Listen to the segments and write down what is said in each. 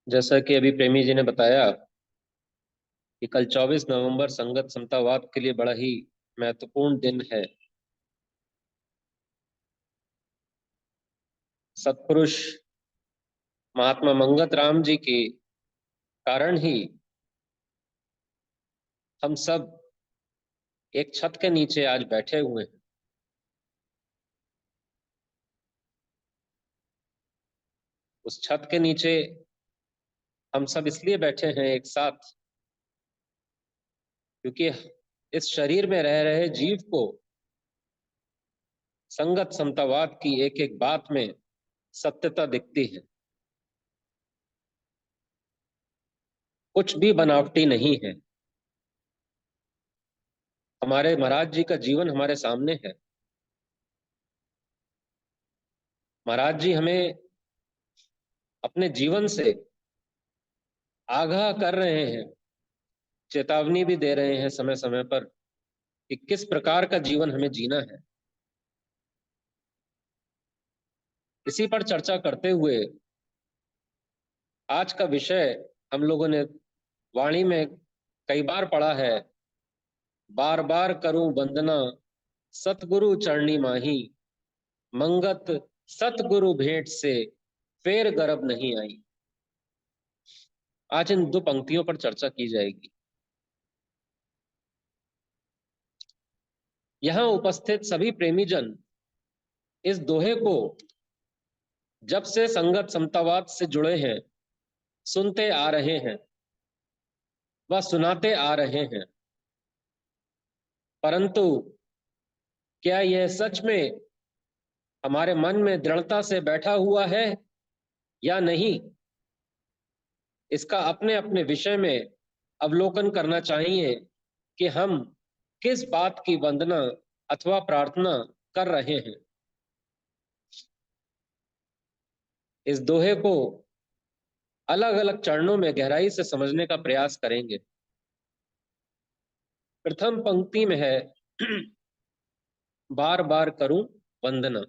जैसा कि अभी प्रेमी जी ने बताया कि कल 24 नवंबर संगत समतावाद के लिए बड़ा ही महत्वपूर्ण दिन है। सत्पुरुष महात्मा मंगत राम जी के कारण ही हम सब एक छत के नीचे आज बैठे हुए हैं। उस छत के नीचे हम सब इसलिए बैठे हैं एक साथ, क्योंकि इस शरीर में रह रहे जीव को संगत समतावाद की एक एक बात में सत्यता दिखती है। कुछ भी बनावटी नहीं है। हमारे महाराज जी का जीवन हमारे सामने है। महाराज जी हमें अपने जीवन से आगाह कर रहे हैं, चेतावनी भी दे रहे हैं समय समय पर कि किस प्रकार का जीवन हमें जीना है। इसी पर चर्चा करते हुए आज का विषय हम लोगों ने वाणी में कई बार पढ़ा है। बार बार करूं वंदना सतगुरु चरणी माही, मंगत सतगुरु भेंट से फेर गरब नहीं आई। आज इन दो पंक्तियों पर चर्चा की जाएगी। यहाँ उपस्थित सभी प्रेमीजन इस दोहे को जब से संगत समतावाद से जुड़े हैं सुनते आ रहे हैं व सुनाते आ रहे हैं। परंतु क्या यह सच में हमारे मन में दृढ़ता से बैठा हुआ है या नहीं, इसका अपने अपने विषय में अवलोकन करना चाहिए कि हम किस बात की वंदना अथवा प्रार्थना कर रहे हैं। इस दोहे को अलग अलग चरणों में गहराई से समझने का प्रयास करेंगे। प्रथम पंक्ति में है बार बार करूं वंदना।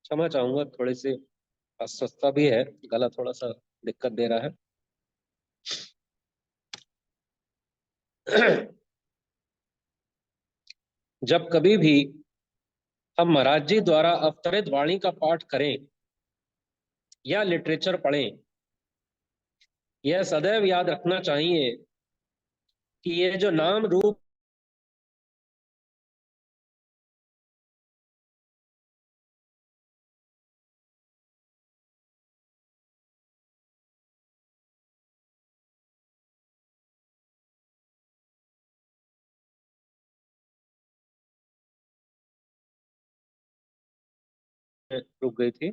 क्षमा चाहूंगा, थोड़ी सी अस्वस्थता भी है, गला थोड़ा सा दिक्कत दे रहा है। जब कभी भी हम महाराज जी द्वारा अवतरित वाणी का पाठ करें या लिटरेचर पढ़ें, यह सदैव याद रखना चाहिए कि ये जो नाम रूप रुक गई थी।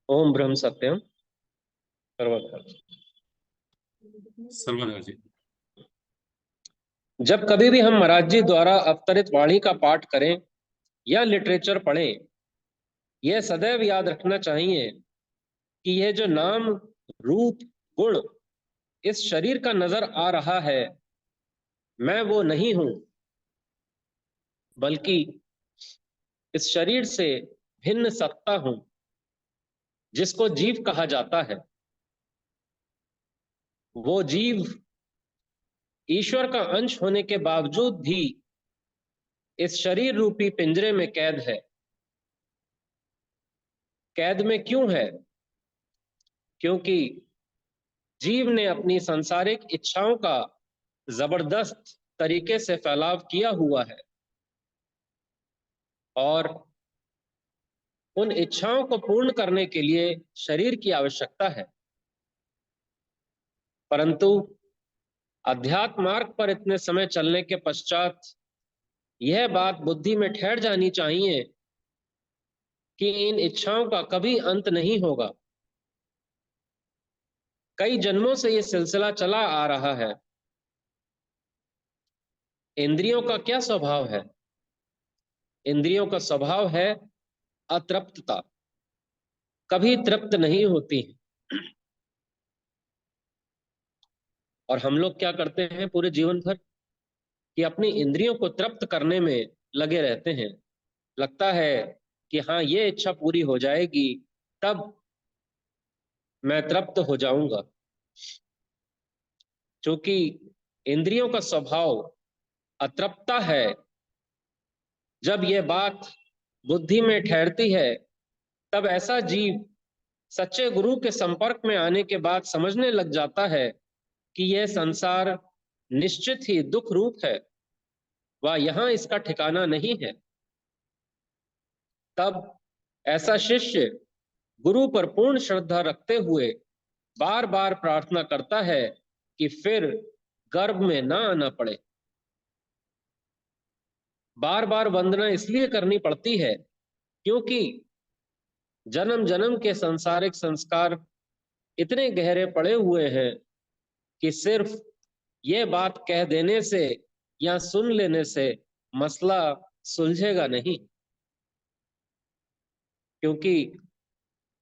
ओम ब्रह्म सत्यम सर्वत्र। सर्वदा जी। जब कभी भी हम महाराज जी द्वारा अवतरित वाणी का पाठ करें या लिटरेचर पढ़ें, यह सदैव याद रखना चाहिए कि यह जो नाम रूप गुण इस शरीर का नजर आ रहा है, मैं वो नहीं हूं, बल्कि इस शरीर से भिन्न सत्ता हूं जिसको जीव कहा जाता है। वो जीव ईश्वर का अंश होने के बावजूद भी इस शरीर रूपी पिंजरे में कैद है। कैद में क्यों है? क्योंकि जीव ने अपनी सांसारिक इच्छाओं का जबरदस्त तरीके से फैलाव किया हुआ है और उन इच्छाओं को पूर्ण करने के लिए शरीर की आवश्यकता है। परंतु अध्यात्म मार्ग पर इतने समय चलने के पश्चात यह बात बुद्धि में ठहर जानी चाहिए कि इन इच्छाओं का कभी अंत नहीं होगा। कई जन्मों से यह सिलसिला चला आ रहा है। इंद्रियों का क्या स्वभाव है? इंद्रियों का स्वभाव है अतृप्तता कभी तृप्त नहीं होती है। और हम लोग क्या करते हैं पूरे जीवन भर कि अपनी इंद्रियों को तृप्त करने में लगे रहते हैं। लगता है कि हाँ, ये इच्छा पूरी हो जाएगी तब मैं तृप्त हो जाऊंगा। क्योंकि इंद्रियों का स्वभाव अतृप्ता है। जब यह बात बुद्धि में ठहरती है तब ऐसा जीव सच्चे गुरु के संपर्क में आने के बाद समझने लग जाता है कि यह संसार निश्चित ही दुख रूप है व यहाँ इसका ठिकाना नहीं है। तब ऐसा शिष्य गुरु पर पूर्ण श्रद्धा रखते हुए बार बार प्रार्थना करता है कि फिर गर्भ में ना आना पड़े। बार बार वंदना इसलिए करनी पड़ती है क्योंकि जन्म जन्म के सांसारिक संस्कार इतने गहरे पड़े हुए हैं कि सिर्फ ये बात कह देने से या सुन लेने से मसला सुलझेगा नहीं। क्योंकि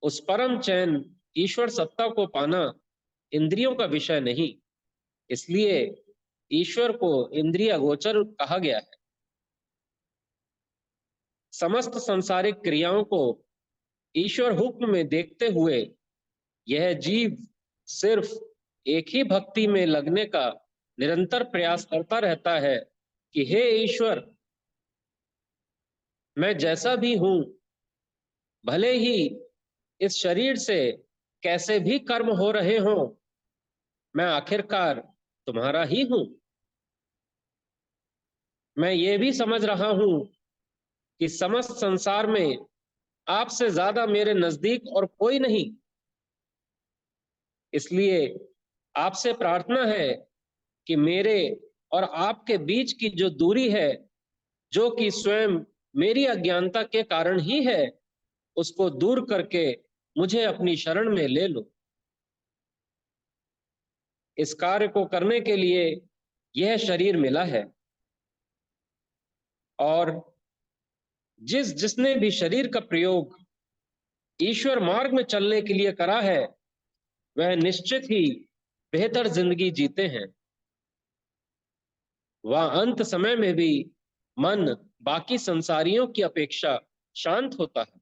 उस परम चैन ईश्वर सत्ता को पाना इंद्रियों का विषय नहीं, इसलिए ईश्वर को इंद्रिय गोचर कहा गया है। समस्त सांसारिक क्रियाओं को ईश्वर हुक्म में देखते हुए यह जीव सिर्फ एक ही भक्ति में लगने का निरंतर प्रयास करता रहता है कि हे ईश्वर, मैं जैसा भी हूं, भले ही इस शरीर से कैसे भी कर्म हो रहे हों, मैं आखिरकार तुम्हारा ही हूं। मैं ये भी समझ रहा हूं कि समस्त संसार में आपसे ज्यादा मेरे नजदीक और कोई नहीं। इसलिए आपसे प्रार्थना है कि मेरे और आपके बीच की जो दूरी है, जो कि स्वयं मेरी अज्ञानता के कारण ही है, उसको दूर करके मुझे अपनी शरण में ले लो। इस कार्य को करने के लिए यह शरीर मिला है और जिसने भी शरीर का प्रयोग ईश्वर मार्ग में चलने के लिए करा है वह निश्चित ही बेहतर जिंदगी जीते हैं। वह अंत समय में भी मन बाकी संसारियों की अपेक्षा शांत होता है।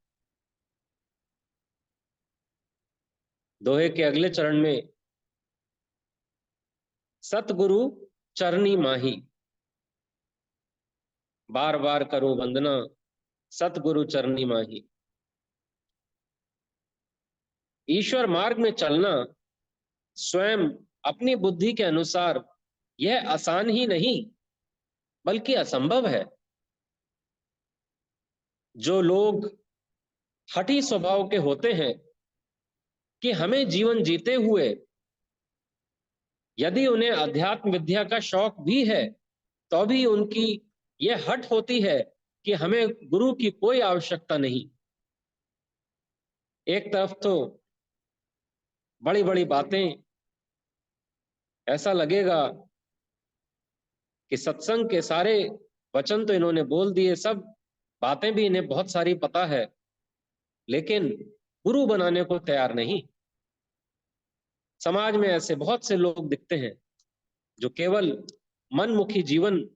दोहे के अगले चरण में सतगुरु चरनी माही, बार बार करो वंदना सतगुरु चरनी माही। ईश्वर मार्ग में चलना स्वयं अपनी बुद्धि के अनुसार यह आसान ही नहीं बल्कि असंभव है। जो लोग हठी स्वभाव के होते हैं कि हमें जीवन जीते हुए यदि उन्हें अध्यात्म विद्या का शौक भी है तो भी उनकी यह हट होती है कि हमें गुरु की कोई आवश्यकता नहीं। एक तरफ तो बड़ी बड़ी बातें, ऐसा लगेगा कि सत्संग के सारे वचन तो इन्होंने बोल दिए, सब बातें भी इन्हें बहुत सारी पता है, लेकिन गुरु बनाने को तैयार नहीं। समाज में ऐसे बहुत से लोग दिखते हैं जो केवल मनमुखी जीवन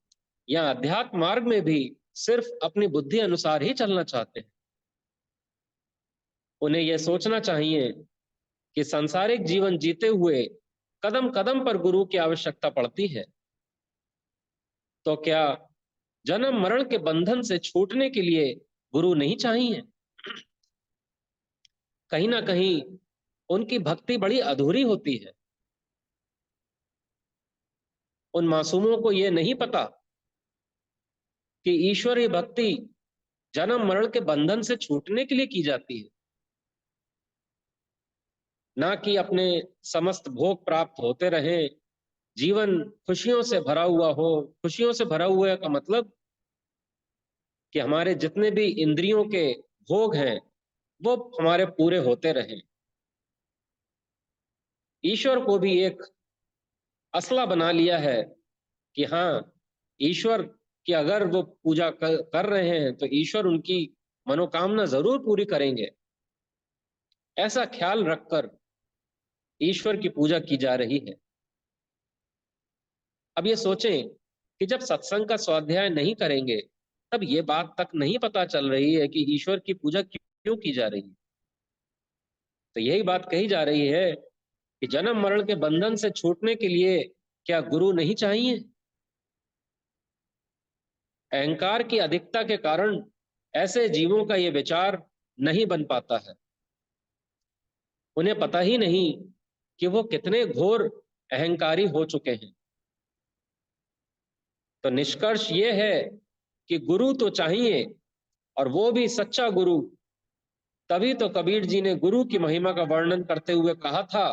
या अध्यात्म मार्ग में भी सिर्फ अपनी बुद्धि अनुसार ही चलना चाहते हैं। उन्हें यह सोचना चाहिए कि सांसारिक जीवन जीते हुए कदम कदम पर गुरु की आवश्यकता पड़ती है। तो क्या जन्म मरण के बंधन से छूटने के लिए गुरु नहीं चाहिए? कहीं ना कहीं उनकी भक्ति बड़ी अधूरी होती है। उन मासूमों को यह नहीं पता कि ईश्वरीय भक्ति जन्म मरण के बंधन से छूटने के लिए की जाती है, ना कि अपने समस्त भोग प्राप्त होते रहे, जीवन खुशियों से भरा हुआ हो। खुशियों से भरा हुआ का मतलब कि हमारे जितने भी इंद्रियों के भोग हैं वो हमारे पूरे होते रहे। ईश्वर को भी एक असला बना लिया है कि हाँ, ईश्वर की अगर वो पूजा कर रहे हैं तो ईश्वर उनकी मनोकामना जरूर पूरी करेंगे, ऐसा ख्याल रखकर ईश्वर की पूजा की जा रही है। अब ये सोचें कि जब सत्संग का स्वाध्याय नहीं करेंगे तब ये बात तक नहीं पता चल रही है कि ईश्वर की पूजा क्यों की जा रही है। तो यही बात कही जा रही है कि जन्म मरण के बंधन से छूटने के लिए क्या गुरु नहीं चाहिए? अहंकार की अधिकता के कारण ऐसे जीवों का ये विचार नहीं बन पाता है। उन्हें पता ही नहीं कि वो कितने घोर अहंकारी हो चुके हैं। तो निष्कर्ष ये है कि गुरु तो चाहिए, और वो भी सच्चा गुरु। तभी तो कबीर जी ने गुरु की महिमा का वर्णन करते हुए कहा था,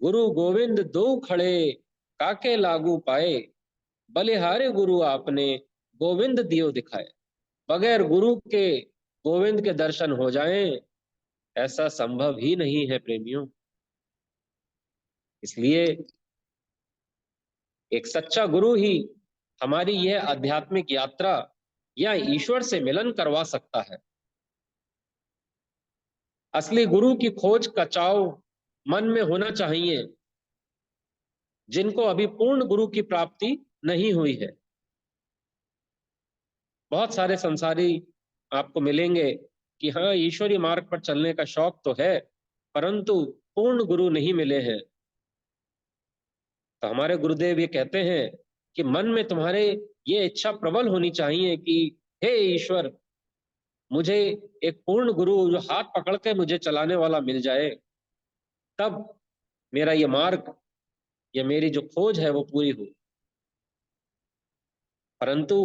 गुरु गोविंद दो खड़े काके लागू पाए, बलिहारे गुरु आपने गोविंद दियो दिखाए। बगैर गुरु के गोविंद के दर्शन हो जाएं, ऐसा संभव ही नहीं है प्रेमियों। इसलिए एक सच्चा गुरु ही हमारी यह आध्यात्मिक यात्रा या ईश्वर से मिलन करवा सकता है। असली गुरु की खोज का चाव मन में होना चाहिए, जिनको अभी पूर्ण गुरु की प्राप्ति नहीं हुई है। बहुत सारे संसारी आपको मिलेंगे कि हाँ, ईश्वरी मार्ग पर चलने का शौक तो है, परंतु पूर्ण गुरु नहीं मिले हैं। तो हमारे गुरुदेव ये कहते हैं कि मन में तुम्हारे ये इच्छा प्रबल होनी चाहिए कि हे ईश्वर, मुझे एक पूर्ण गुरु जो हाथ पकड़ के मुझे चलाने वाला मिल जाए, तब मेरा ये मार्ग या मेरी जो खोज है वो पूरी हो। परंतु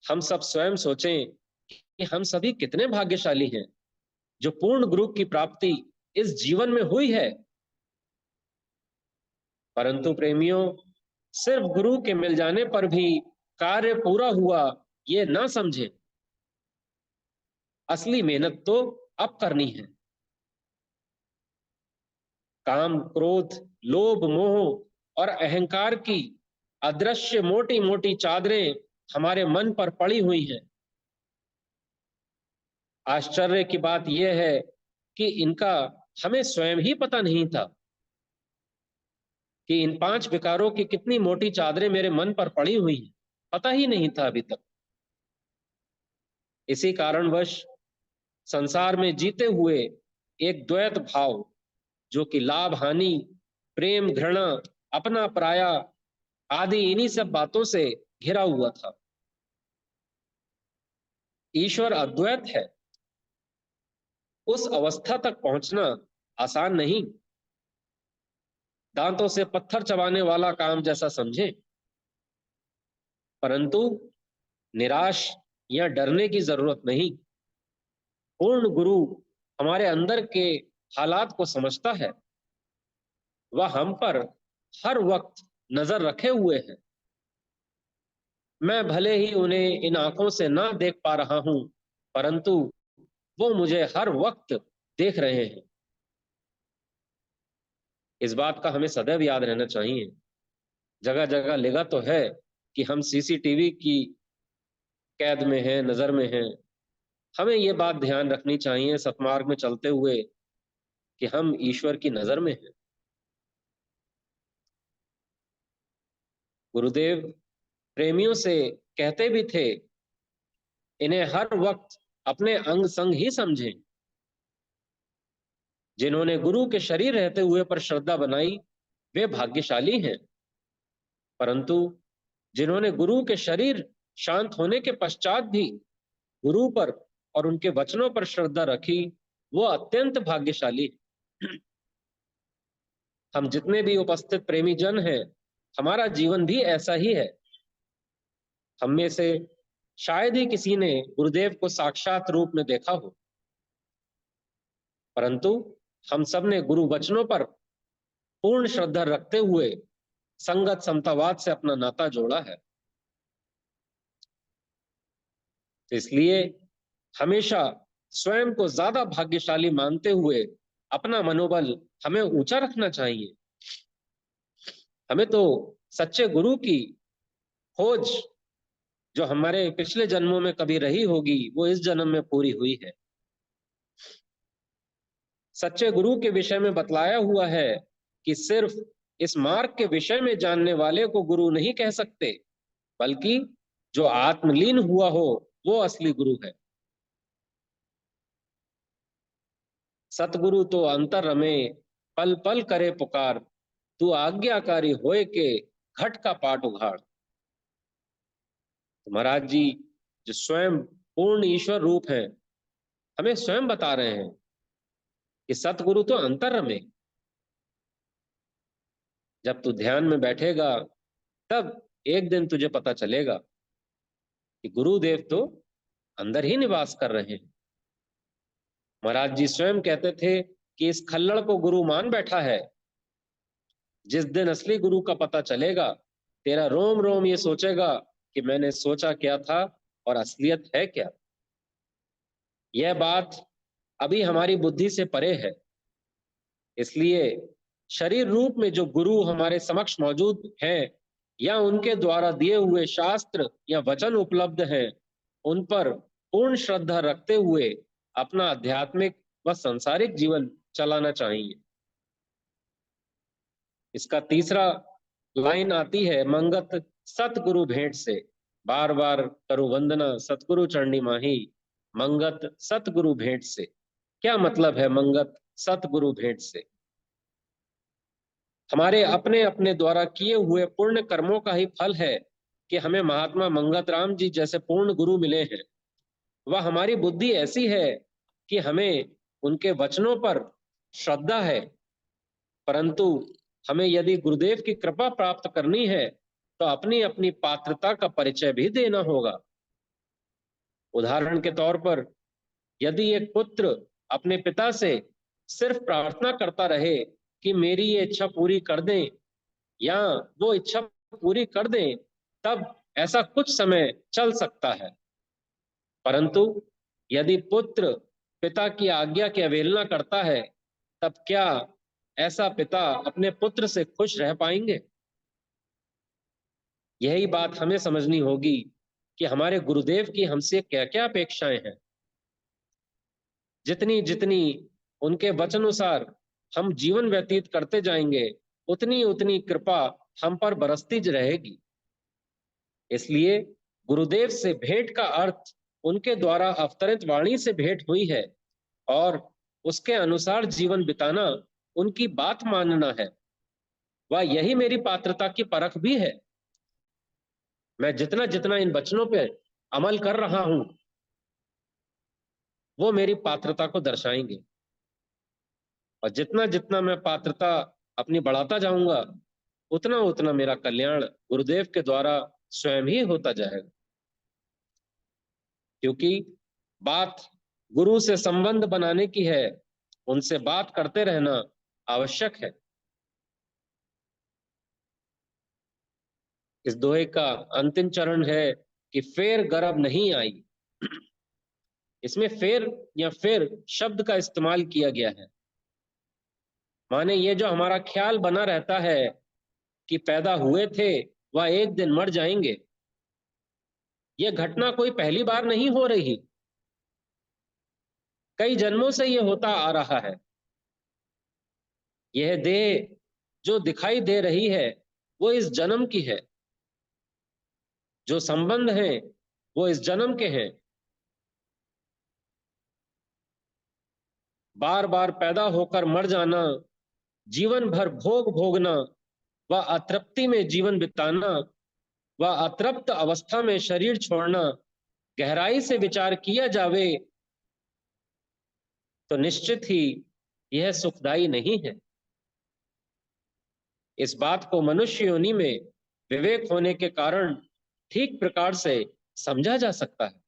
हम सब स्वयं सोचें कि हम सभी कितने भाग्यशाली हैं जो पूर्ण गुरु की प्राप्ति इस जीवन में हुई है। परंतु प्रेमियों, सिर्फ गुरु के मिल जाने पर भी कार्य पूरा हुआ ये ना समझे। असली मेहनत तो अब करनी है। काम, क्रोध, लोभ, मोह और अहंकार की अदृश्य मोटी मोटी चादरें हमारे मन पर पड़ी हुई हैं। आश्चर्य की बात यह है कि इनका हमें स्वयं ही पता नहीं था कि इन 5 विकारों की कितनी मोटी चादरें मेरे मन पर पड़ी हुई हैं। पता ही नहीं था अभी तक। इसी कारणवश संसार में जीते हुए एक द्वैत भाव, जो कि लाभ हानि, प्रेम घृणा, अपना पराया आदि इन्हीं सब बातों से घिरा हुआ था। ईश्वर अद्वैत है, उस अवस्था तक पहुंचना आसान नहीं। दांतों से पत्थर चबाने वाला काम जैसा समझे। परंतु निराश या डरने की जरूरत नहीं। पूर्ण गुरु हमारे अंदर के हालात को समझता है। वह हम पर हर वक्त नजर रखे हुए है। मैं भले ही उन्हें इन आंखों से ना देख पा रहा हूं, परंतु वो मुझे हर वक्त देख रहे हैं। इस बात का हमें सदैव याद रहना चाहिए। जगह जगह लिखा तो है कि हम सीसीटीवी की कैद में हैं, नजर में हैं। हमें ये बात ध्यान रखनी चाहिए सतमार्ग में चलते हुए कि हम ईश्वर की नजर में हैं। गुरुदेव प्रेमियों से कहते भी थे, इन्हें हर वक्त अपने अंग संग ही समझें। जिन्होंने गुरु के शरीर रहते हुए पर श्रद्धा बनाई वे भाग्यशाली हैं, परंतु जिन्होंने गुरु के शरीर शांत होने के पश्चात भी गुरु पर और उनके वचनों पर श्रद्धा रखी, वो अत्यंत भाग्यशाली। हम जितने भी उपस्थित प्रेमी जन हैं, हमारा जीवन भी ऐसा ही है। हम में से शायद ही किसी ने गुरुदेव को साक्षात रूप में देखा हो, परंतु हम सब ने गुरु वचनों पर पूर्ण श्रद्धा रखते हुए संगत समतावाद से अपना नाता जोड़ा है। तो इसलिए हमेशा स्वयं को ज्यादा भाग्यशाली मानते हुए अपना मनोबल हमें ऊंचा रखना चाहिए। हमें तो सच्चे गुरु की खोज जो हमारे पिछले जन्मों में कभी रही होगी वो इस जन्म में पूरी हुई है। सच्चे गुरु के विषय में बतलाया हुआ है कि सिर्फ इस मार्ग के विषय में जानने वाले को गुरु नहीं कह सकते, बल्कि जो आत्मलीन हुआ हो वो असली गुरु है। सतगुरु तो अंतर रमे, पल पल करे पुकार, तू आज्ञाकारी होए के घट का पाट उघाड़। तो महाराज जी जो स्वयं पूर्ण ईश्वर रूप है, हमें स्वयं बता रहे हैं कि सतगुरु तो अंतर रमे। जब तू ध्यान में बैठेगा तब एक दिन तुझे पता चलेगा कि गुरुदेव तो अंदर ही निवास कर रहे हैं। महाराज जी स्वयं कहते थे कि इस खल्लड़ को गुरु मान बैठा है, जिस दिन असली गुरु का पता चलेगा तेरा रोम रोम ये सोचेगा कि मैंने सोचा क्या था और असलियत है क्या। यह बात अभी हमारी बुद्धि से परे है। इसलिए शरीर रूप में जो गुरु हमारे समक्ष मौजूद हैं या उनके द्वारा दिए हुए शास्त्र या वचन उपलब्ध हैं, उन पर पूर्ण श्रद्धा रखते हुए अपना आध्यात्मिक व सांसारिक जीवन चलाना चाहिए। इसका तीसरा लाइन आती है, मंगत सतगुरु भेंट से, बार बार करु वंदना सतगुरु चरणी माही, मंगत सतगुरु भेंट से। क्या मतलब है मंगत सतगुरु भेंट से? हमारे अपने अपने द्वारा किए हुए पुण्य कर्मों का ही फल है कि हमें महात्मा मंगत राम जी जैसे पूर्ण गुरु मिले हैं। वह हमारी बुद्धि ऐसी है कि हमें उनके वचनों पर श्रद्धा है, परंतु हमें यदि गुरुदेव की कृपा प्राप्त करनी है तो अपनी अपनी पात्रता का परिचय भी देना होगा। उदाहरण के तौर पर यदि एक पुत्र अपने पिता से सिर्फ प्रार्थना करता रहे कि मेरी ये इच्छा पूरी कर दें या वो इच्छा पूरी कर दें, तब ऐसा कुछ समय चल सकता है। परंतु यदि पुत्र पिता की आज्ञा की अवहेलना करता है, तब क्या ऐसा पिता अपने पुत्र से खुश रह पाएंगे? यही बात हमें समझनी होगी कि हमारे गुरुदेव की हमसे क्या क्या अपेक्षाएं हैं। जितनी जितनी उनके वचनानुसार हम जीवन व्यतीत करते जाएंगे, उतनी उतनी कृपा हम पर बरसती रहेगी। इसलिए गुरुदेव से भेंट का अर्थ उनके द्वारा अवतरित वाणी से भेंट हुई है और उसके अनुसार जीवन बिताना उनकी बात मानना है। वह यही मेरी पात्रता की परख भी है। मैं जितना जितना इन वचनों पे अमल कर रहा हूं वो मेरी पात्रता को दर्शाएंगे, और जितना जितना मैं पात्रता अपनी बढ़ाता जाऊंगा उतना उतना मेरा कल्याण गुरुदेव के द्वारा स्वयं ही होता जाएगा। क्योंकि बात गुरु से संबंध बनाने की है, उनसे बात करते रहना आवश्यक है। इस दोहे का अंतिम चरण है कि फेर गरब नहीं आई। इसमें फेर या फिर शब्द का इस्तेमाल किया गया है। माने ये जो हमारा ख्याल बना रहता है कि पैदा हुए थे वह एक दिन मर जाएंगे, यह घटना कोई पहली बार नहीं हो रही, कई जन्मों से यह होता आ रहा है। यह देह जो दिखाई दे रही है वो इस जन्म की है, जो संबंध हैं वो इस जन्म के हैं। बार बार पैदा होकर मर जाना, जीवन भर भोग भोगना व अतृप्ति में जीवन बिताना व अतृप्त अवस्था में शरीर छोड़ना, गहराई से विचार किया जावे तो निश्चित ही यह सुखदायी नहीं है। इस बात को मनुष्य योनि में विवेक होने के कारण ठीक प्रकार से समझा जा सकता है।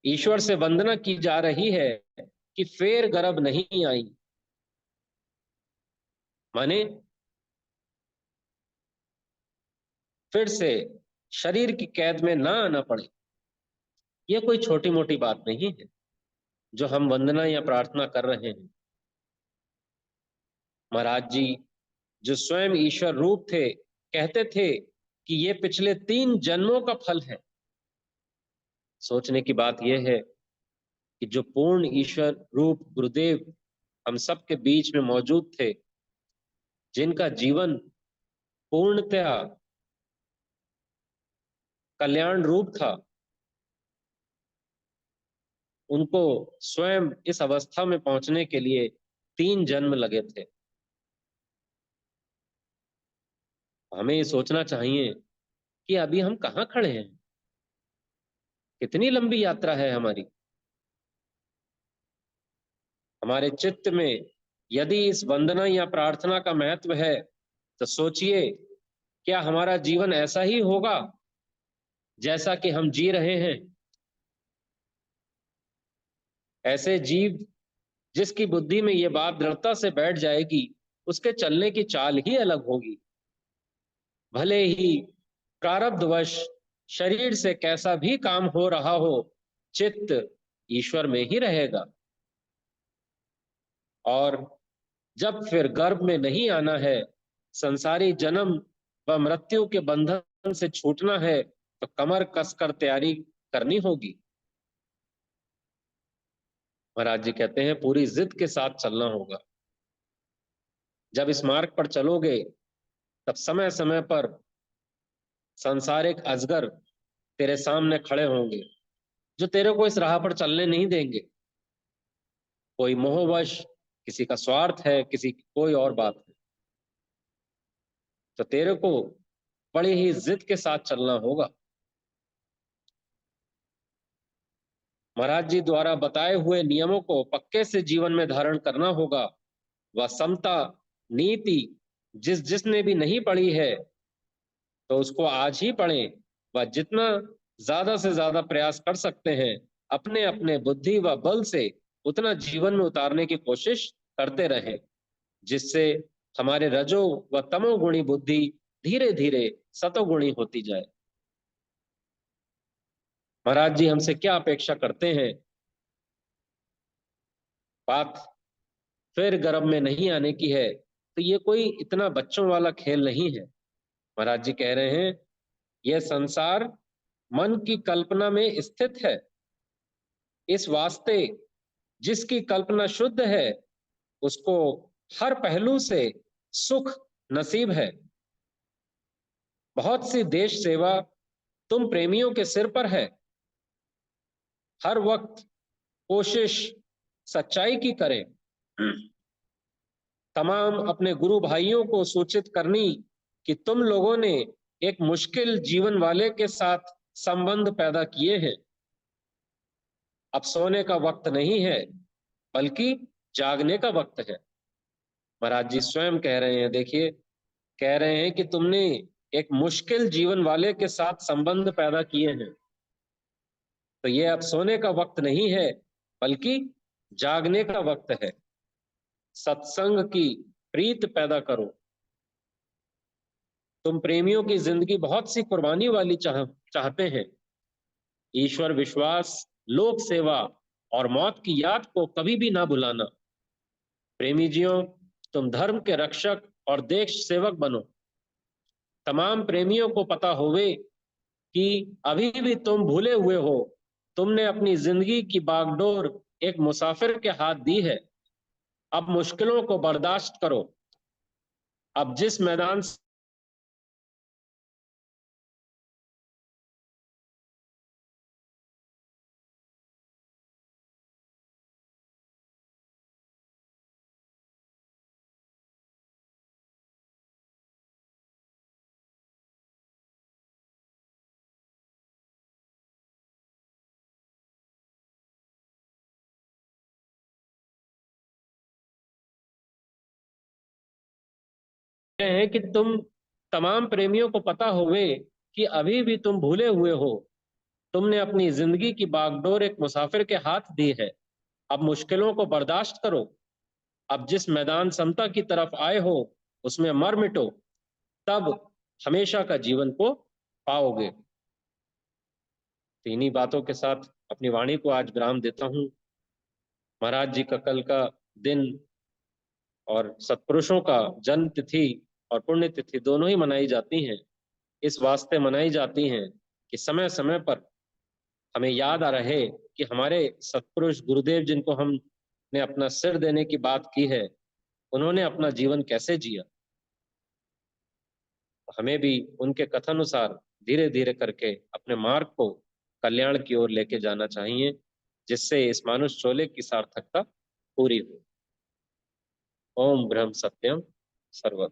ईश्वर से वंदना की जा रही है कि फेर गरब नहीं आई, माने फिर से शरीर की कैद में ना आना पड़े। यह कोई छोटी मोटी बात नहीं है जो हम वंदना या प्रार्थना कर रहे हैं। महाराज जी जो स्वयं ईश्वर रूप थे कहते थे कि ये पिछले 3 जन्मों का फल है। सोचने की बात यह है कि जो पूर्ण ईश्वर रूप गुरुदेव हम सब के बीच में मौजूद थे, जिनका जीवन पूर्णतया कल्याण रूप था, उनको स्वयं इस अवस्था में पहुंचने के लिए 3 जन्म लगे थे। हमें ये सोचना चाहिए कि अभी हम कहाँ खड़े हैं, कितनी लंबी यात्रा है हमारी। हमारे चित्त में यदि इस वंदना या प्रार्थना का महत्व है, तो सोचिए, क्या हमारा जीवन ऐसा ही होगा जैसा कि हम जी रहे हैं? ऐसे जीव जिसकी बुद्धि में ये बात दृढ़ता से बैठ जाएगी, उसके चलने की चाल ही अलग होगी। भले ही प्रारब्धवश शरीर से कैसा भी काम हो रहा हो, चित्त ईश्वर में ही रहेगा। और जब फिर गर्भ में नहीं आना है, संसारी जन्म व मृत्यु के बंधन से छूटना है, तो कमर कसकर तैयारी करनी होगी। महाराज जी कहते हैं पूरी जिद के साथ चलना होगा। जब इस मार्ग पर चलोगे, तब समय समय पर सांसारिक अजगर तेरे सामने खड़े होंगे, जो तेरे को इस राह पर चलने नहीं देंगे। कोई मोहवश, किसी का स्वार्थ है, किसी की कोई और बात है, तो तेरे को बड़ी ही जिद के साथ चलना होगा। महाराज जी द्वारा बताए हुए नियमों को पक्के से जीवन में धारण करना होगा। वह समता नीति जिसने भी नहीं पढ़ी है, तो उसको आज ही पढ़ें। वह जितना ज्यादा से ज्यादा प्रयास कर सकते हैं, अपने अपने बुद्धि व बल से उतना जीवन में उतारने की कोशिश करते रहें, जिससे हमारे रजो व तमोगुणी बुद्धि धीरे धीरे सतोगुणी होती जाए। महाराज जी हमसे क्या अपेक्षा करते हैं? बात फिर गर्भ में नहीं आने की है, तो ये कोई इतना बच्चों वाला खेल नहीं है। महाराज जी कह रहे हैं, यह संसार मन की कल्पना में स्थित है। इस वास्ते जिसकी कल्पना शुद्ध है, उसको हर पहलू से सुख नसीब है। बहुत सी देश सेवा तुम प्रेमियों के सिर पर है। हर वक्त कोशिश सच्चाई की करें। तमाम अपने गुरु भाइयों को सूचित करनी कि तुम लोगों ने एक मुश्किल जीवन वाले के साथ संबंध पैदा किए हैं। अब सोने का वक्त नहीं है, बल्कि जागने का वक्त है। महाराज जी स्वयं कह रहे हैं, देखिए, कह रहे हैं कि तुमने एक मुश्किल जीवन वाले के साथ संबंध पैदा किए हैं, तो ये अब सोने का वक्त नहीं है, बल्कि जागने का वक्त है। सत्संग की प्रीत पैदा करो। तुम प्रेमियों की जिंदगी बहुत सी कुर्बानी वाली चाहते हैं। ईश्वर विश्वास, लोक सेवा और मौत की याद को कभी भी ना भुलाना। प्रेमी जियों, तुम धर्म के रक्षक और देश सेवक बनो। तमाम प्रेमियों को पता होवे कि अभी भी तुम भूले हुए हो। तुमने अपनी जिंदगी की बागडोर एक मुसाफिर के हाथ दी है। अब मुश्किलों को बर्दाश्त करो। अब जिस मैदान है कि तुम तमाम प्रेमियों को पता होवे कि अभी भी तुम भूले हुए हो। तुमने अपनी जिंदगी की बागडोर एक मुसाफिर के हाथ दी है। अब मुश्किलों को बर्दाश्त करो। अब जिस मैदान समता की तरफ आए हो, उसमें मर मिटो, तब हमेशा का जीवन को पाओगे। तो इन्हीं बातों के साथ अपनी वाणी को आज विराम देता हूँ। महाराज जी का कल का दिन और सत्पुरुषों का जन्म तिथि और पुण्य तिथि दोनों ही मनाई जाती हैं। इस वास्ते मनाई जाती हैं कि समय समय पर हमें याद आ रहे कि हमारे सतपुरुष गुरुदेव जिनको हमने अपना सिर देने की बात की है, उन्होंने अपना जीवन कैसे जिया। हमें भी उनके कथानुसार धीरे धीरे करके अपने मार्ग को कल्याण की ओर लेके जाना चाहिए, जिससे इस मानुष चोले की सार्थकता पूरी हो। ओम ब्रह्म सत्यम सर्वम।